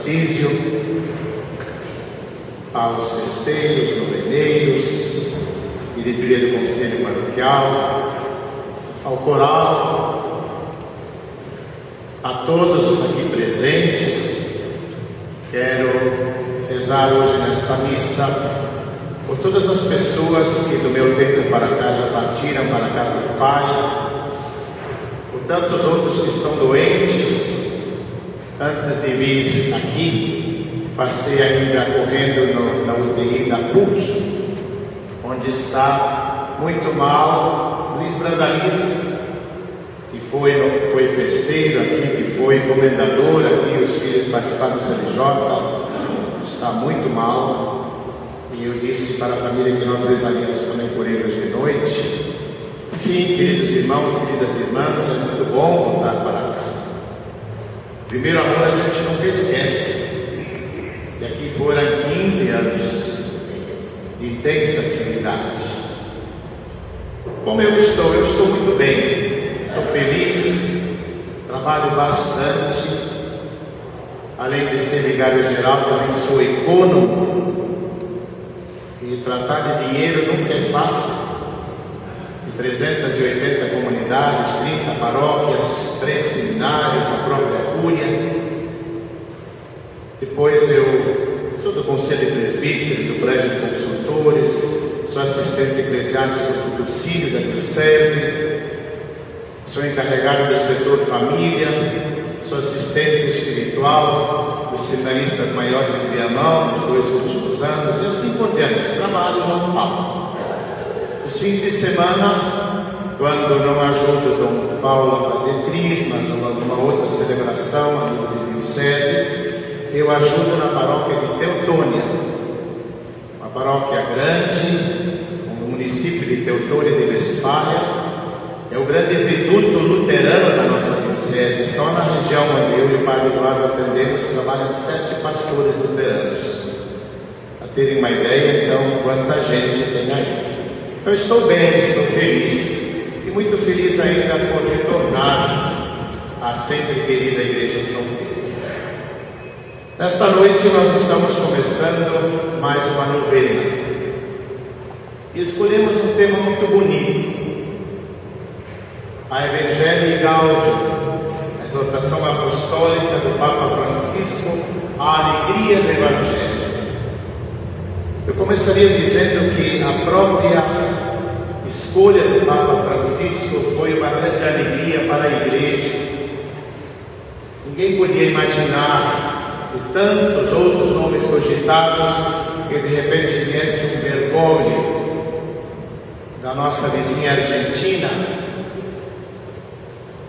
Tarcísio, aos festeiros, noveneiros, diretoria do Conselho Paroquial, ao coral, a todos os aqui presentes. Quero rezar hoje nesta missa por todas as pessoas que do meu tempo para cá já partiram para a casa do Pai, por tantos outros que estão doentes. Antes de vir aqui, passei ainda correndo na UTI da PUC, onde está muito mal Luiz Brandalize, que foi festeiro aqui, que foi comendador aqui, os filhos participaram do CNJ, está muito mal, e eu disse para a família que nós rezaríamos também por ele hoje de noite. Enfim, queridos irmãos, queridas irmãs, é muito bom voltar para cá. Primeiro amor a gente nunca esquece, e aqui foram 15 anos de intensa atividade. Como eu estou? Eu estou muito bem, estou feliz, trabalho bastante, além de ser vigário-geral, também sou econômico, e tratar de dinheiro nunca é fácil. 380 comunidades, 30 paróquias, 3 seminários, a própria Cúria. Depois eu sou do Conselho Presbítero, do Colégio de Consultores, sou assistente eclesiástico do Cursilho da Diocese, sou encarregado do setor família, sou assistente espiritual dos seminaristas maiores de Viamão nos 2 últimos anos, e assim por diante. Trabalho não falta. Os fins de semana, quando não ajudo o Dom Paulo a fazer crismas ou alguma outra celebração a nível de diocese, eu ajudo na paróquia de Teutônia, uma paróquia grande, no município de Teutônia de Westfália. É o grande reduto luterano da nossa diocese. Só na região onde eu e o Padre Eduardo atendemos trabalham 7 pastores luteranos. Para terem uma ideia, então, quanta gente tem aí. Eu estou bem, estou feliz, e muito feliz ainda por retornar à sempre querida Igreja São Pedro. Nesta noite nós estamos começando mais uma novena, e escolhemos um tema muito bonito: a Evangelii Gaudium, a exortação apostólica do Papa Francisco, a alegria do Evangelho. Eu começaria dizendo que a própria escolha do Papa Francisco foi uma grande alegria para a Igreja. Ninguém podia imaginar que tantos outros nomes cogitados, que de repente viesse um Bergoglio da nossa vizinha Argentina.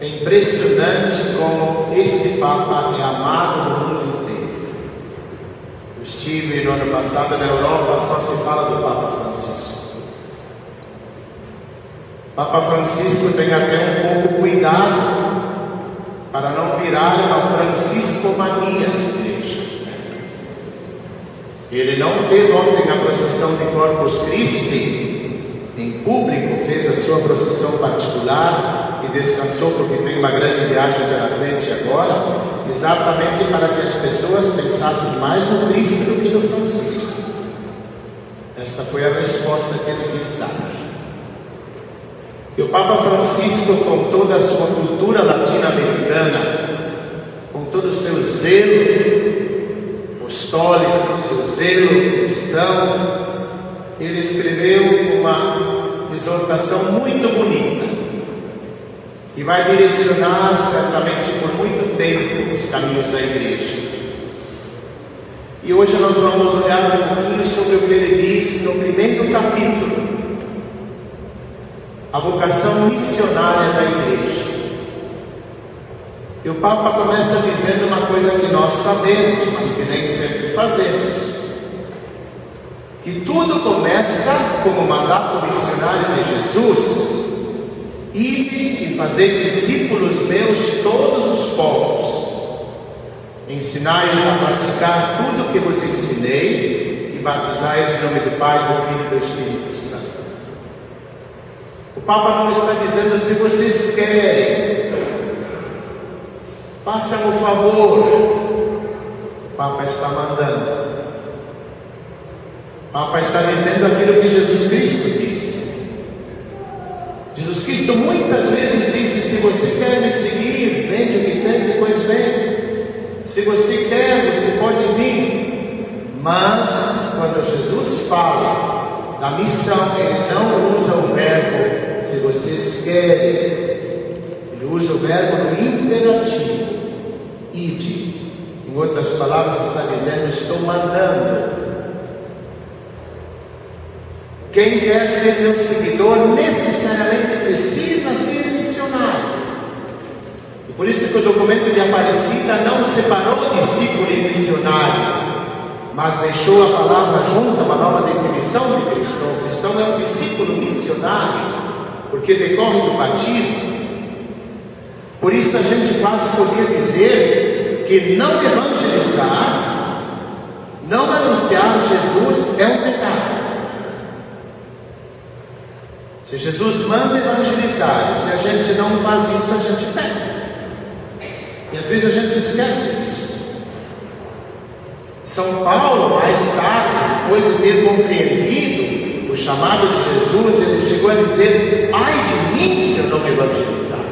É impressionante como este Papa é amado no mundo inteiro. Eu estive no ano passado na Europa, só se fala do Papa Francisco. Papa Francisco tem até um pouco cuidado para não virar uma franciscomania na igreja. Ele não fez ontem a procissão de Corpus Christi em público, fez a sua procissão particular e descansou porque tem uma grande viagem pela frente agora, exatamente para que as pessoas pensassem mais no Cristo do que no Francisco. Esta foi a resposta que ele quis dar. E o Papa Francisco, com toda a sua cultura latino-americana, com todo o seu zelo apostólico, seu zelo cristão, ele escreveu uma exortação muito bonita, que vai direcionar certamente por muito tempo os caminhos da Igreja. E hoje nós vamos olhar um pouquinho sobre o que ele diz no primeiro capítulo, a vocação missionária da Igreja. E o Papa começa dizendo uma coisa que nós sabemos, mas que nem sempre fazemos: que tudo começa como mandato missionário de Jesus: ide e fazer discípulos meus todos os povos, ensinai-os a praticar tudo o que vos ensinei, e batizai-os em nome do Pai, do Filho e do Espírito Santo. O Papa não está dizendo: se vocês querem, façam o favor, Papa está mandando. O Papa está dizendo aquilo que Jesus Cristo disse. Jesus Cristo muitas vezes disse: se você quer me seguir, vende o que tem, depois vem. Se você quer, você pode vir. Mas quando Jesus fala da missão, ele não usa o verbo se vocês querem. Ele usa o verbo no imperativo, ide. Em outras palavras, está dizendo: estou mandando. Quem quer ser meu seguidor necessariamente precisa ser missionário. E por isso que o documento de Aparecida não separou discípulo e missionário, mas deixou a palavra junta, uma nova definição de cristão. O cristão é um discípulo missionário, porque decorre do batismo. Por isso a gente quase poderia dizer que não evangelizar, não anunciar Jesus é um pecado. Se Jesus manda evangelizar, e se a gente não faz isso, a gente peca. E às vezes a gente se esquece disso. São Paulo, mais tarde, depois de ter compreendido o chamado de Jesus, ele chegou a dizer: ai de mim se eu não evangelizar.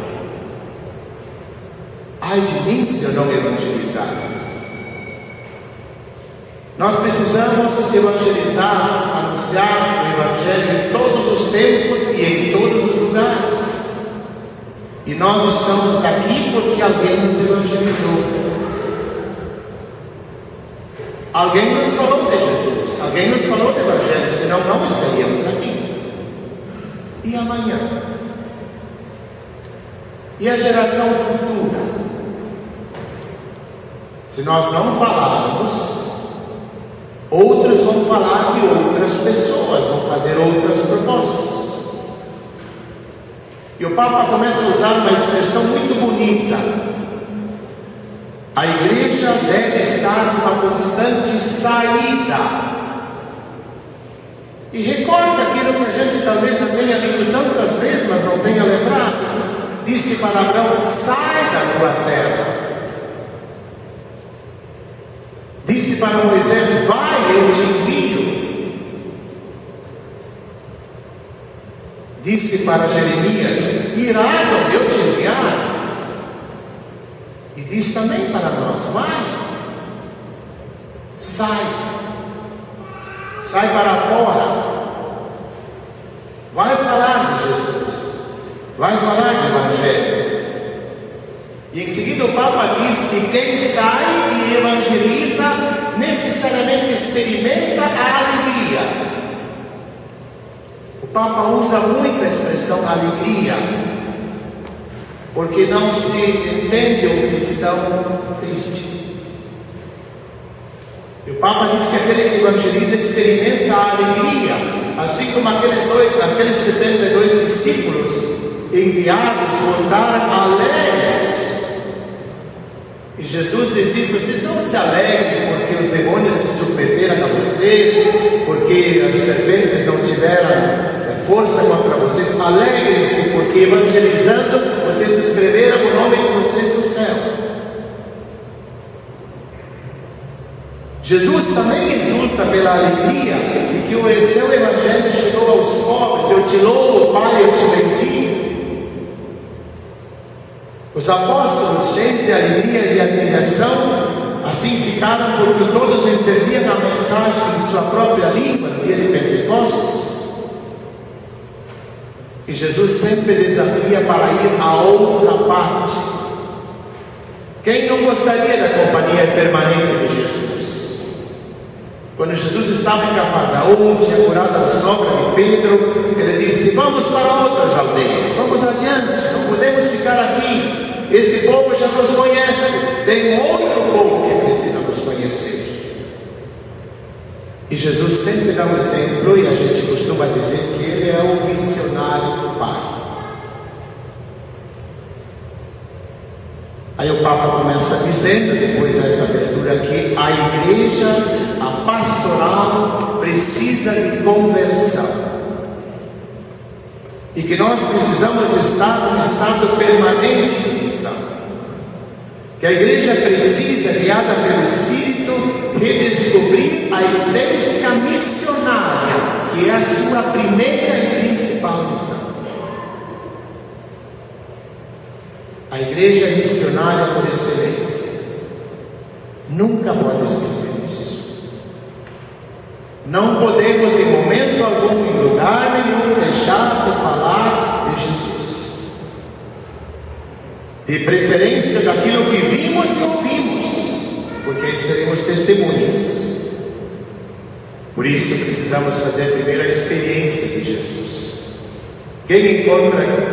Ai de mim se eu não evangelizar. Nós precisamos evangelizar, anunciar o Evangelho em todos os tempos e em todos os lugares. E nós estamos aqui porque alguém nos evangelizou. Alguém nos falou de Jesus, alguém nos falou do Evangelho, senão não estaríamos aqui. E amanhã? E a geração futura? Se nós não falarmos, outros vão falar de outras pessoas, vão fazer outras propostas. E o Papa começa a usar uma expressão muito bonita: a igreja deve estar numa constante saída. E recorda aquilo que a gente talvez já tenha lido tantas vezes, mas não tenha lembrado. Disse para Abraão: sai da tua terra. Disse para Moisés: vai, eu te envio. Disse para Jeremias: irás onde eu te enviar. E diz também para nós: vai, sai para fora, vai falar de Jesus, vai falar do Evangelho. E em seguida o Papa diz que quem sai e evangeliza necessariamente experimenta a alegria. O Papa usa muito a expressão alegria, porque não se entende um cristão triste. E o Papa diz que aquele que evangeliza experimenta a alegria, assim como aqueles 72 discípulos enviados voltaram alegres. E Jesus lhes diz: vocês não se alegrem porque os demônios se submeteram a vocês, porque as serpentes não tiveram força contra vocês. Alegrem-se porque evangelizando vocês escreveram o nome de vocês no céu. Jesus também exulta pela alegria de que o seu evangelho chegou aos pobres. Eu te louvo, Pai, eu te bendigo. Os apóstolos, cheios de alegria e de admiração, assim ficaram porque todos entendiam a mensagem em sua própria língua no dia de Pentecostes. E Jesus sempre desafia para ir a outra parte. Quem não gostaria da companhia permanente de Jesus? Quando Jesus estava em Cafarnaum, tinha curado a sogra de Pedro, ele disse: vamos para outras aldeias, vamos adiante, não podemos ficar aqui. Este povo já nos conhece, tem outro povo que precisa nos conhecer. E Jesus sempre dá um exemplo, e a gente costuma dizer que ele é o missionário do Pai. Aí o Papa começa dizendo, depois dessa abertura aqui, a igreja, a pastoral, precisa de conversão. E que nós precisamos estar num estado permanente de missão. Que a igreja precisa, guiada pelo Espírito, a essência missionária, que é a sua primeira e principal missão. A igreja missionária por excelência nunca pode esquecer isso. Não podemos em momento algum, em lugar nenhum, deixar de falar de Jesus, de preferência daquilo que vimos e ouvimos, porque seremos testemunhas. Por isso precisamos fazer primeiro a experiência de Jesus. Quem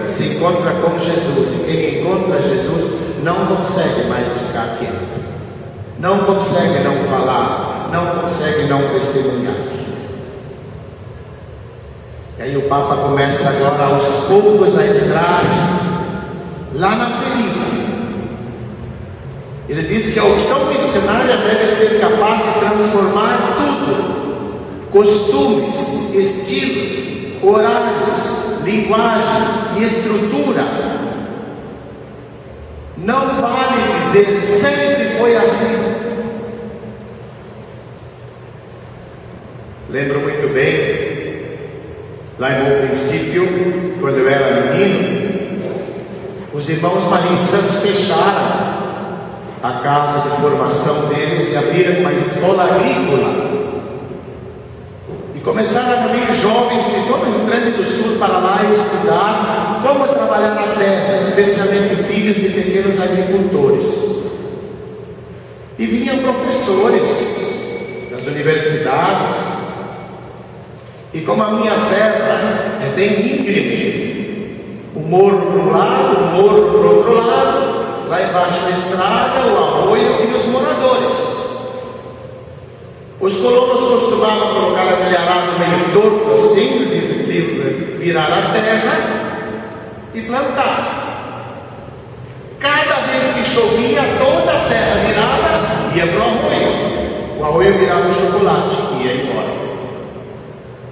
se encontra com Jesus, e quem encontra Jesus não consegue mais ficar quieto, não consegue não falar, não consegue não testemunhar. E aí o Papa começa agora aos poucos a entrar lá na ferida. Ele diz que a opção missionária deve ser capaz de transformar tudo: costumes, estilos, horários, linguagem e estrutura. Não vale dizer sempre foi assim. Lembro muito bem, lá em Bom Princípio, quando eu era menino, os irmãos maristas fecharam a casa de formação deles e abriram uma escola agrícola. Começaram a vir jovens de todo o Rio Grande do Sul para lá estudar como trabalhar a terra, especialmente filhos de pequenos agricultores. E vinham professores das universidades. E como a minha terra é bem íngreme, o morro para um lado, o morro para o outro lado, lá embaixo a estrada, o arroio e os moradores. Os colonos costumavam colocar aquele arado meio torto assim, de virar a terra e plantar. Cada vez que chovia, toda a terra virada ia para o arroio. O arroio virava um chocolate e ia embora.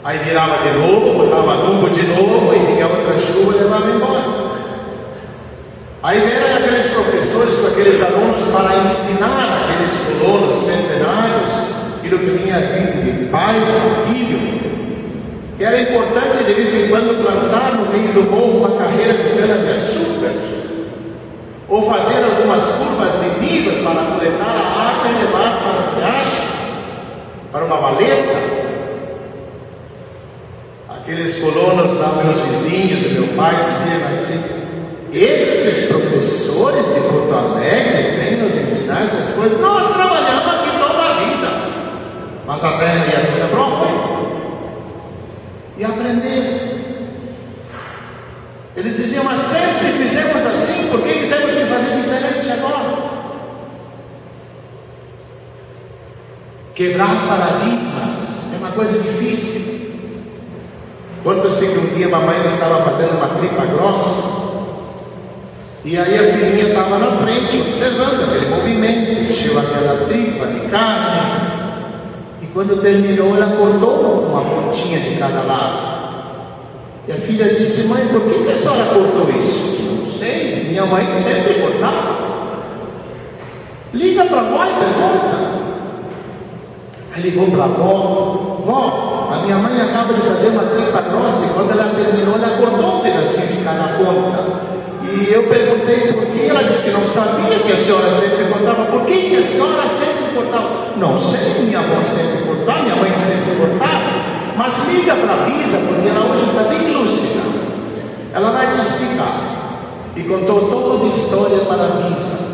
Aí virava de novo, botava adubo de novo, e vinha outra chuva e levava embora. Aí vieram aqueles professores com aqueles alunos para ensinar aqueles colonos centenários aquilo que vinha vindo de pai para filho, que era importante de vez em quando plantar no meio do morro uma carreira de cana-de-açúcar, ou fazer algumas curvas de nível para coletar a água e levar para o riacho, para uma valeta. Aqueles colonos lá, meus vizinhos e meu pai, diziam assim: esses professores de Porto Alegre vêm nos ensinar essas coisas. Nós trabalhamos aqui toda a vida, mas a terra ia toda própria. E aprenderam. Eles diziam: mas sempre fizemos assim, por que temos que fazer diferente agora? Quebrar paradigmas é uma coisa difícil. Conta-se que um dia a mamãe estava fazendo uma tripa grossa, e aí a filhinha estava na frente, observando aquele movimento, encheu aquela tripa de carne, e quando terminou, ela cortou uma pontinha de cada lado. E a filha disse: mãe, por que a senhora cortou isso? Eu disse: não sei, minha mãe sempre cortava. Liga para a avó e pergunta. Aí ligou para a avó: vó, a minha mãe acaba de fazer uma tripa grossa, e quando ela terminou, ela cortou um pedacinho de cada ponta. E eu perguntei por que. Ela disse que não sabia, que a senhora sempre cortava. Por que a senhora sempre cortava? Não sei, minha avó sempre cortava, minha mãe sempre cortava. Mas liga para a Bisa, porque ela hoje está bem lúcida, ela vai te explicar. E contou toda a história para a Bisa.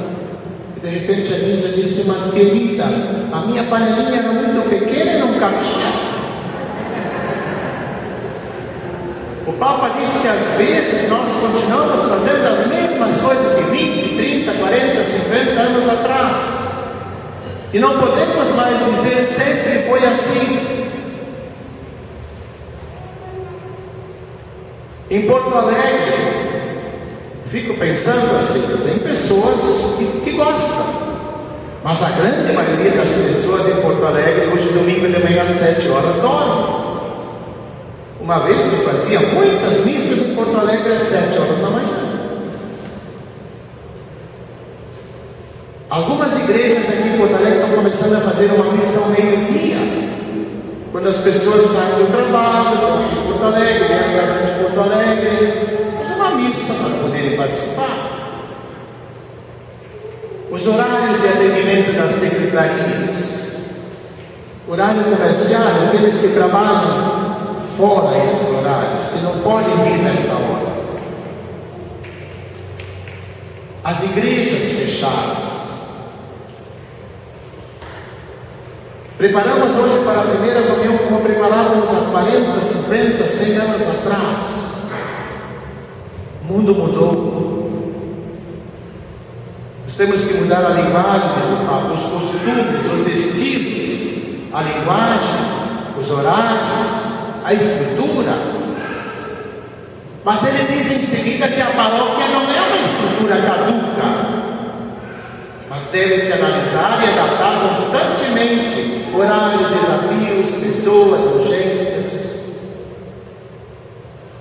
E de repente a Bisa disse: mas querida, a minha panelinha era muito pequena e não cabia. O Papa disse que às vezes nós continuamos fazendo as mesmas coisas de 20, 30, 40, 50 anos atrás, e não podemos mais dizer sempre foi assim. Em Porto Alegre, fico pensando assim, tem pessoas que gostam, mas a grande maioria das pessoas em Porto Alegre, hoje domingo de manhã às 7 horas, dormem. Uma vez eu fazia muitas missas em Porto Alegre às 7 horas da manhã. Algumas igrejas aqui em Porto Alegre estão começando a fazer uma missa ao meio-dia. Quando as pessoas saem do trabalho, vão aqui em Porto Alegre, vêm da grande Porto Alegre, faz uma missa para poderem participar. Os horários de atendimento das secretarias, horário comercial, aqueles que trabalham fora esses horários, que não podem vir nesta hora. As igrejas fechadas. Preparamos hoje para a primeira comunhão como preparávamos há 40, 50, 100 anos atrás. O mundo mudou. Nós temos que mudar a linguagem, os costumes, os estilos, a linguagem, os horários, a estrutura. Mas ele diz em seguida que a paróquia não é uma estrutura caduca, mas deve se analisar e adaptar constantemente horários, desafios, pessoas, urgências.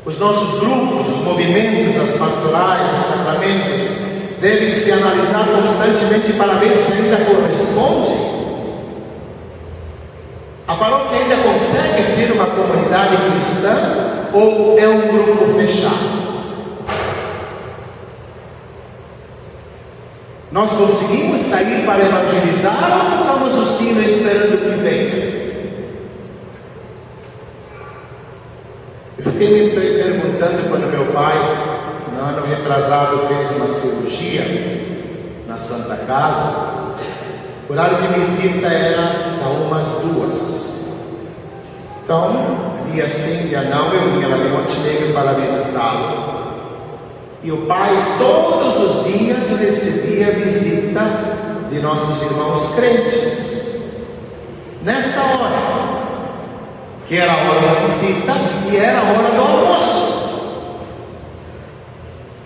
Os nossos grupos, os movimentos, as pastorais, os sacramentos devem se analisar constantemente para ver se ainda correspondem. A paróquia ainda consegue ser uma comunidade cristã ou é um grupo fechado? Nós conseguimos sair para evangelizar ou tocamos o sino esperando que venha? Eu fiquei me perguntando quando meu pai, no ano retrasado, fez uma cirurgia na Santa Casa. O horário de visita era da 1 às 2. Então, dia sim, dia não, eu vinha lá de Montenegro para visitá-lo. E o pai, todos os dias, recebia visita de nossos irmãos crentes. Nesta hora, que era a hora da visita e era a hora do almoço.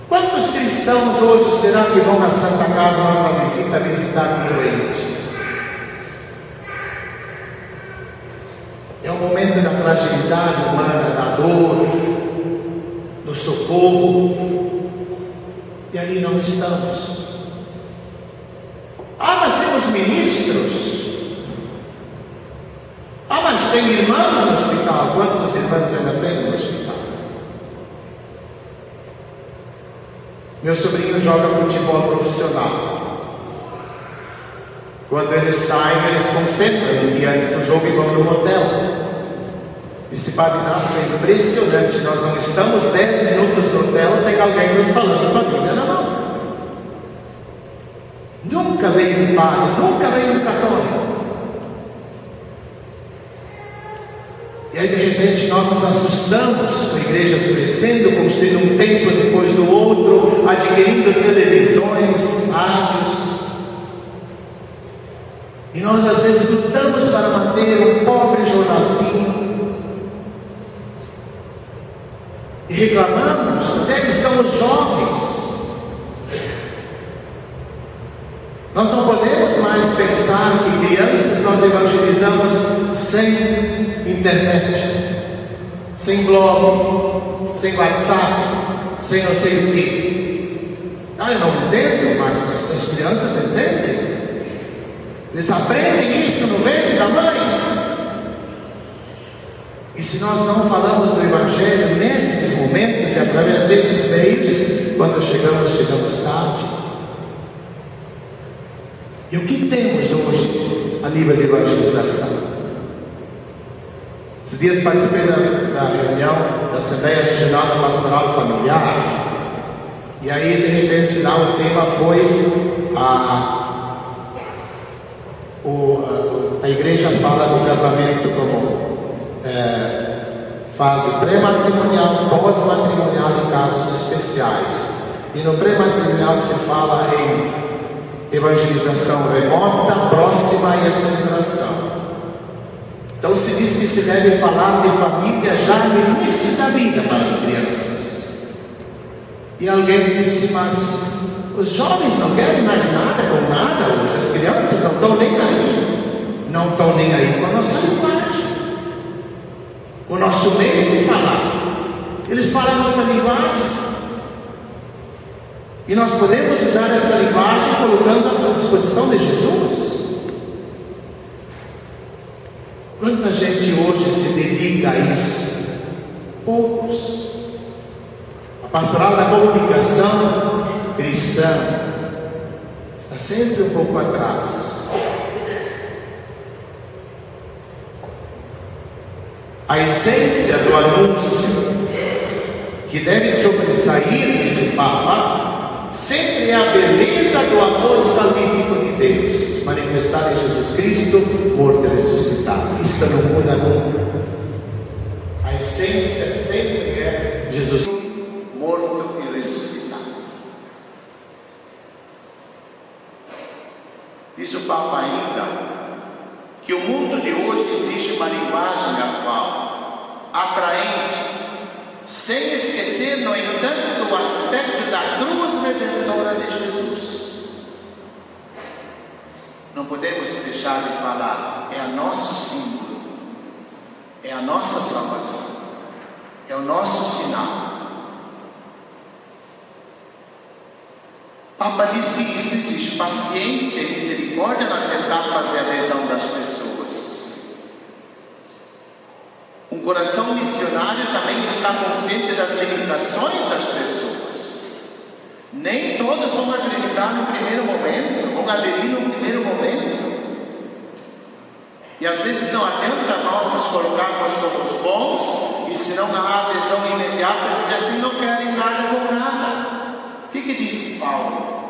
Quantos cristãos hoje será que vão na Santa Casa na hora da visita visitar um doente? É o momento da fragilidade humana, da dor, do socorro. E ali não estamos. Ah, mas temos ministros. Ah, mas tem irmãs no hospital. Quantos irmãos ainda tem no hospital? Meu sobrinho joga futebol profissional. Quando eles saem, eles concentram um dia antes do jogo e vão no motel. Esse Padre Inácio é impressionante. Nós não estamos 10 minutos no hotel, tem alguém nos falando com a Bíblia na mão. Nunca veio um padre, nunca veio um católico. E aí de repente nós nos assustamos com igrejas crescendo, construindo um templo depois do outro, adquirindo televisões, rádios. E nós às vezes lutamos para manter um pobre jornalzinho. E reclamamos, onde é que estão os jovens? Nós não podemos mais pensar que crianças nós evangelizamos sem internet, sem blog, sem WhatsApp, sem não sei o quê. Eu não entendo, mas as crianças entendem. Eles aprendem isso no ventre da mãe. E se nós não falamos do Evangelho nesses momentos e através desses meios, quando chegamos tarde. E o que temos hoje a nível de evangelização? Esses dias participei da reunião da Assembleia Regional da Pastoral Familiar. E aí de repente lá o tema foi a igreja fala do casamento como fase pré-matrimonial, pós-matrimonial em casos especiais. E no pré-matrimonial se fala em evangelização remota, próxima e aceleração. Então se diz que se deve falar de família já no início da vida para as crianças. E alguém disse, mas os jovens não querem mais nada com nada hoje, as crianças não estão nem aí. Não estão nem aí com a nossa linguagem. O nosso meio de falar. Eles falam outra linguagem. E nós podemos usar essa linguagem colocando à disposição de Jesus. Quanta gente hoje se dedica a isso? Poucos. A pastoral da comunicação cristã está sempre um pouco atrás. A essência do anúncio que deve sobressair, diz o Papa, sempre é a beleza do amor salvífico de Deus, manifestada em Jesus Cristo, morto e ressuscitado. Isto não muda nunca. A essência sempre é Jesus morto e ressuscitado. Diz o Papa ainda que o mundo de hoje exige uma linguagem atual, atraente, sem esquecer, no entanto, o aspecto da cruz redentora de Jesus. Não podemos deixar de falar, é o nosso símbolo, é a nossa salvação, é o nosso sinal. O Papa diz que isso exige paciência e misericórdia nas etapas de adesão das pessoas. Um coração missionário também está consciente das limitações das pessoas. Nem todos vão acreditar no primeiro momento, vão aderir no primeiro momento. E às vezes não adianta nós nos colocarmos como os bons, e se não há adesão imediata, dizer assim, não querem nada com nada. O que disse Paulo?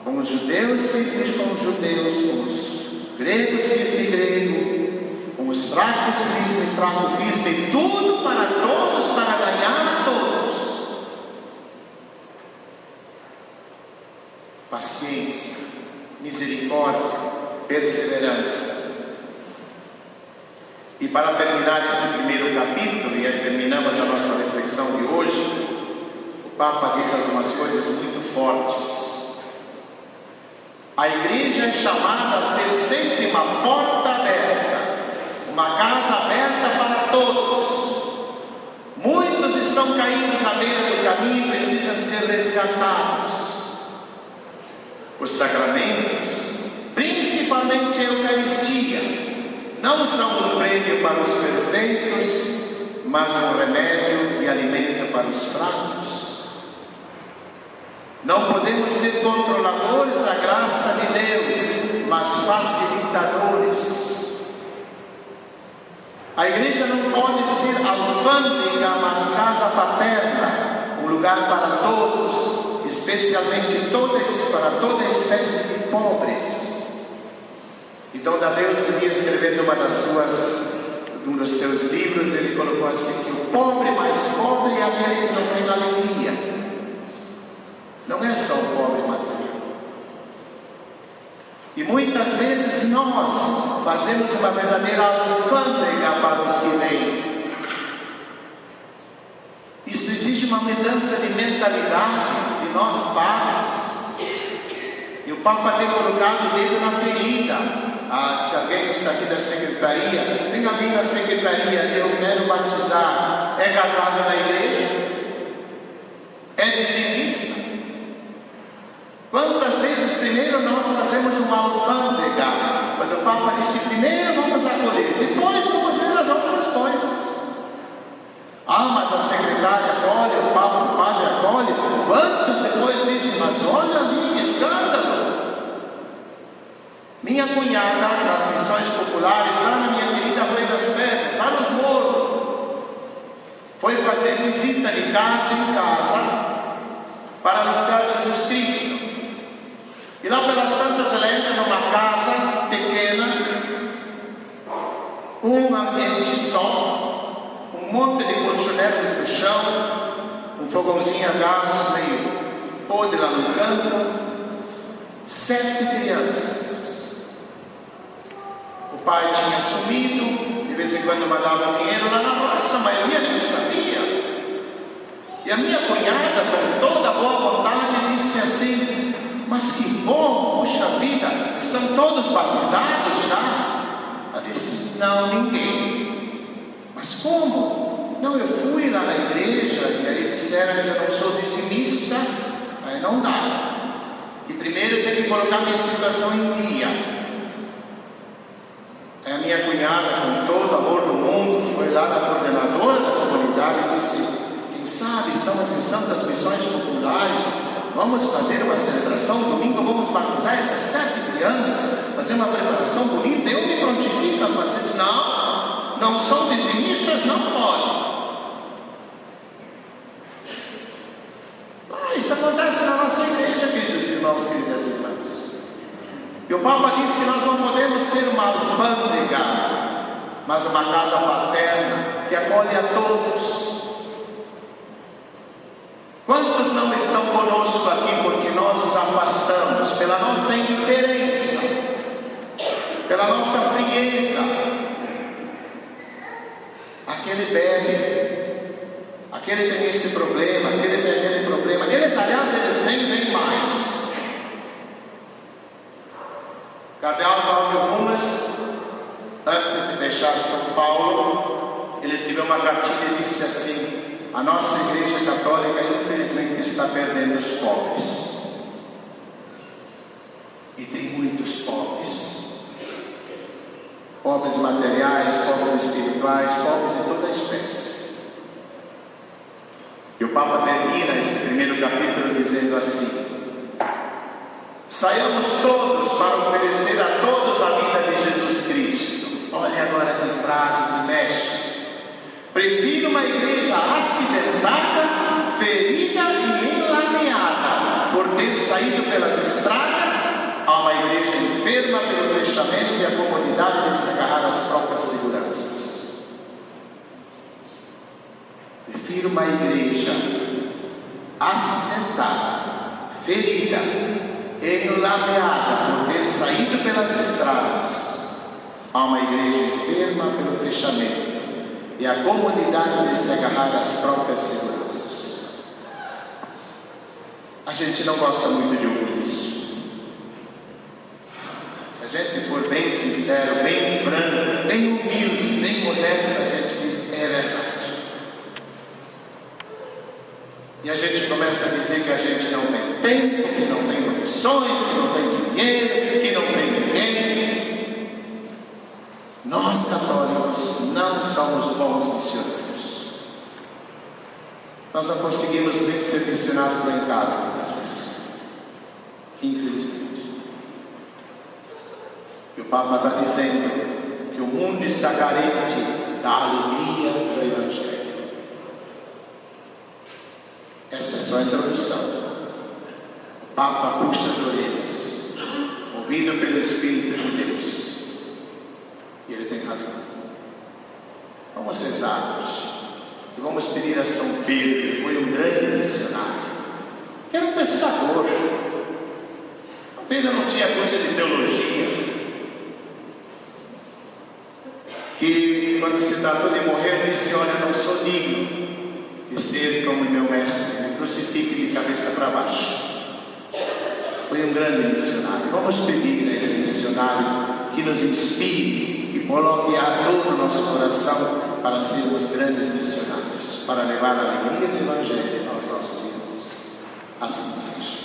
Com os judeus fiz com os judeus, com os gregos fiz-me grego, com os fracos fiz-me fraco, fiz-me tudo para todos, para ganhar a todos. Paciência, misericórdia, perseverança. E para terminar este primeiro capítulo, e aí terminamos a nossa reflexão de hoje, o Papa diz algumas coisas muito fortes. A igreja é chamada a ser sempre uma porta aberta, uma casa aberta para todos. Muitos estão caindo à beira do caminho e precisam ser resgatados. Os sacramentos, principalmente a Eucaristia, não são um prêmio para os perfeitos, mas um remédio e alimento para os fracos. Não podemos ser controladores da graça de Deus, mas facilitadores. A igreja não pode ser alfândega, mas casa paterna, um lugar para todos, especialmente para toda espécie de pobres. Então, Deus podia escrever num dos seus livros, ele colocou assim, que o pobre mais pobre é aquele que não tem alegria. Não é só o pobre material. E muitas vezes nós fazemos uma verdadeira alfândega para os que vêm. Isto exige uma mudança de mentalidade de nós padres. E o Papa tem colocado o dedo na ferida. Se alguém está aqui da secretaria, vem alguém da secretaria, eu quero batizar. É casado na igreja? É dizimista? Quantas vezes primeiro nós fazemos uma alfândega, quando o Papa disse, primeiro vamos acolher, depois vamos ver as outras coisas. Mas a secretária acolhe, o padre acolhe, quantos depois dizem, mas olha ali, que escândalo. Minha cunhada, nas missões populares, lá na minha querida Rua das Pedras, lá nos Morros, foi fazer visita de casa em casa, para mostrar Jesus Cristo. E lá pelas tantas ela entra numa casa pequena, um ambiente só, um monte de colchonetas no chão, um fogãozinho a gás meio podre lá no canto, 7 crianças. O pai tinha sumido, de vez em quando mandava dinheiro lá na roça, a maioria nem sabia. E a minha cunhada, com toda a boa vontade, disse assim, mas que bom, puxa vida, estão todos batizados já? Ela disse, não, ninguém. Mas como? Não, eu fui lá na igreja, e aí disseram que eu não sou dizimista, aí não dá. E primeiro eu tenho que colocar minha situação em dia. A minha cunhada, com toda lá da coordenadora da comunidade, disse: quem sabe, estamos em Santas Missões Populares, vamos fazer uma celebração domingo, vamos batizar essas 7 crianças, fazer uma preparação bonita. Eu me prontifico a fazer isso. Não são dizimistas, não pode. Isso acontece na nossa igreja, queridos irmãos, queridas irmãs. E o Papa diz que nós não podemos ser uma alfândega, mas uma casa paterna que acolhe a todos. Quantos não estão conosco aqui porque nós os afastamos pela nossa indiferença, pela nossa frieza? Aquele bebe, aquele tem esse problema, aquele tem aquele problema. Eles, aliás, eles nem vêm mais. Cardeal Paulo Rumas, antes de deixar São Paulo, ele escreveu uma cartilha e disse assim: a nossa igreja católica infelizmente está perdendo os pobres. E tem muitos pobres. Pobres materiais, pobres espirituais, pobres de toda a espécie. E o Papa termina esse primeiro capítulo dizendo assim: saiamos todos para oferecer a todos a vida de Jesus Cristo. Olha agora que frase que mexe. Prefiro uma igreja acidentada, ferida e enlameada por ter saído pelas estradas, a uma igreja enferma pelo fechamento e a comodidade de se agarrar às próprias seguranças. Prefiro uma igreja acidentada, ferida, enlameada por ter saído pelas estradas, a uma igreja enferma pelo fechamento e a comodidade de se agarrar às próprias seguranças. A gente não gosta muito de ouvir isso. Se a gente for bem sincero, bem franco, bem humilde, bem modesto, a gente diz: é verdade. E a gente começa a dizer que a gente não tem tempo, que não tem condições, que não tem dinheiro, que não tem ninguém. Nós católicos não somos bons missionários. Nós não conseguimos nem ser missionários lá em casa, muitas vezes. Infelizmente. E o Papa está dizendo que o mundo está carente da alegria do Evangelho. Essa é só a introdução. O Papa puxa as orelhas, movido pelo Espírito de Deus. E ele tem razão. Vamos rezar-nos e vamos pedir a São Pedro, que foi um grande missionário, que era um pescador. São Pedro não tinha curso de teologia, que quando se tratou de morrer disse: olha, não sou digno de ser como meu mestre, me crucifique de cabeça para baixo. Foi um grande missionário. Vamos pedir a esse missionário que nos inspire e coloque a dor no nosso coração para sermos grandes missionários, para levar a alegria do Evangelho aos nossos irmãos. Assim seja.